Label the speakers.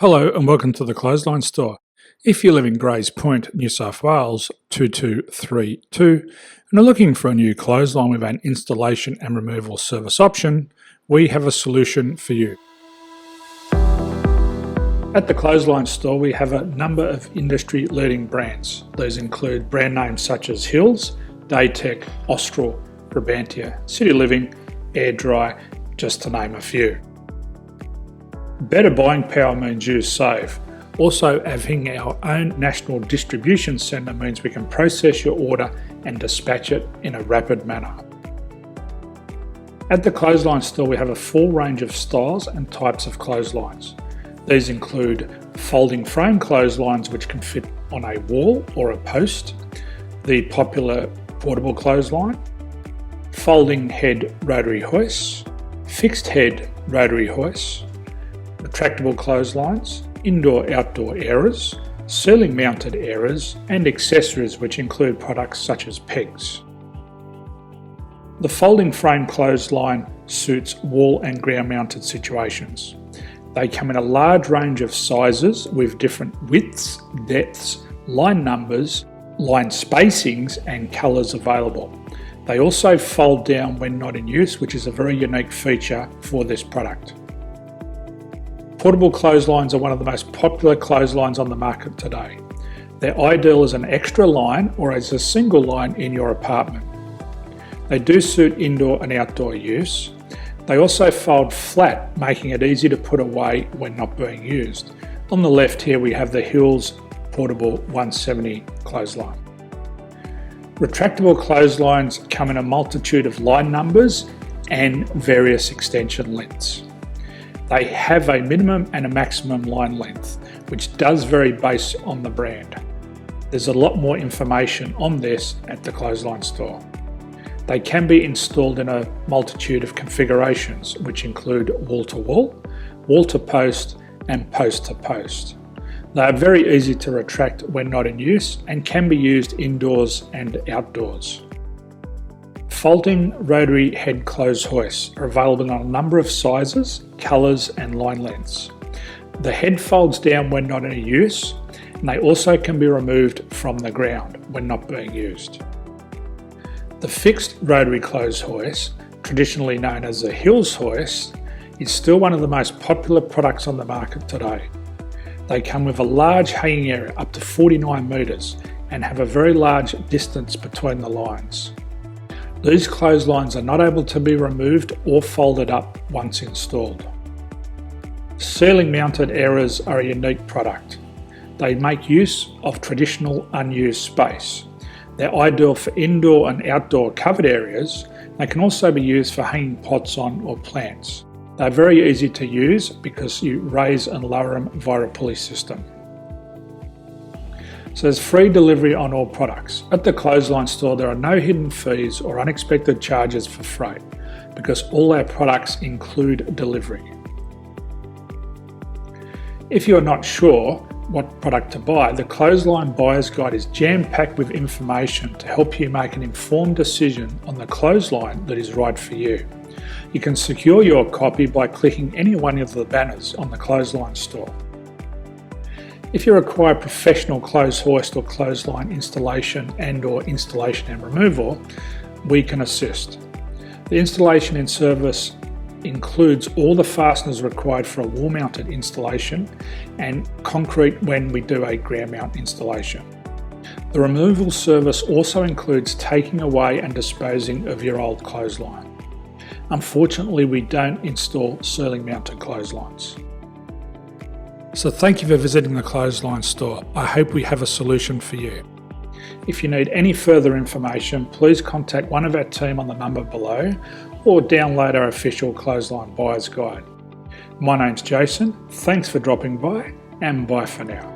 Speaker 1: Hello and welcome to the Clothesline Store. If you live in Grays Point, New South Wales 2232 and are looking for a new clothesline with an installation and removal service option, we have a solution for you. At the Clothesline Store we have a number of industry leading brands. These include brand names such as Hills, Daytech, Austral, Brabantia, City Living, Air Dry, just to name a few. Better buying power means you save. Also, having our own national distribution centre means we can process your order and dispatch it in a rapid manner. At the Clothesline Store we have a full range of styles and types of clotheslines. These include folding frame clotheslines which can fit on a wall or a post, the popular portable clothesline, folding head rotary hoists, fixed head rotary hoists, retractable clotheslines, indoor-outdoor airers, ceiling mounted airers and accessories which include products such as pegs. The folding frame clothesline suits wall and ground mounted situations. They come in a large range of sizes with different widths, depths, line numbers, line spacings and colours available. They also fold down when not in use, which is a very unique feature for this product. Portable clotheslines are one of the most popular clotheslines on the market today. They're ideal as an extra line or as a single line in your apartment. They do suit indoor and outdoor use. They also fold flat, making it easy to put away when not being used. On the left here we have the Hills Portable 170 clothesline. Retractable clotheslines come in a multitude of line numbers and various extension lengths. They have a minimum and a maximum line length, which does vary based on the brand. There's a lot more information on this at the Clothesline Store. They can be installed in a multitude of configurations, which include wall-to-wall, wall-to-post and post-to-post. They are very easy to retract when not in use and can be used indoors and outdoors. Folding rotary head clothes hoists are available in a number of sizes, colours and line lengths. The head folds down when not in use and they also can be removed from the ground when not being used. The fixed rotary clothes hoist, traditionally known as the Hills hoist, is still one of the most popular products on the market today. They come with a large hanging area up to 49 metres and have a very large distance between the lines. These clotheslines are not able to be removed or folded up once installed. Ceiling mounted airers are a unique product. They make use of traditional unused space. They're ideal for indoor and outdoor covered areas. They can also be used for hanging pots on or plants. They're very easy to use because you raise and lower them via a pulley system. So there's free delivery on all products. At the Clothesline Store there are no hidden fees or unexpected charges for freight because all our products include delivery. If you are not sure what product to buy, the Clothesline Buyer's Guide is jam-packed with information to help you make an informed decision on the clothesline that is right for you. You can secure your copy by clicking any one of the banners on the Clothesline Store. If you require professional clothes hoist or clothesline installation and/or installation and removal, we can assist. The installation and service includes all the fasteners required for a wall-mounted installation and concrete when we do a ground mount installation. The removal service also includes taking away and disposing of your old clothesline. Unfortunately, we don't install ceiling mounted clotheslines. So thank you for visiting the Clothesline Store. I hope we have a solution for you. If you need any further information, please contact one of our team on the number below or download our official Clothesline Buyer's Guide. My name's Jason, thanks for dropping by and bye for now.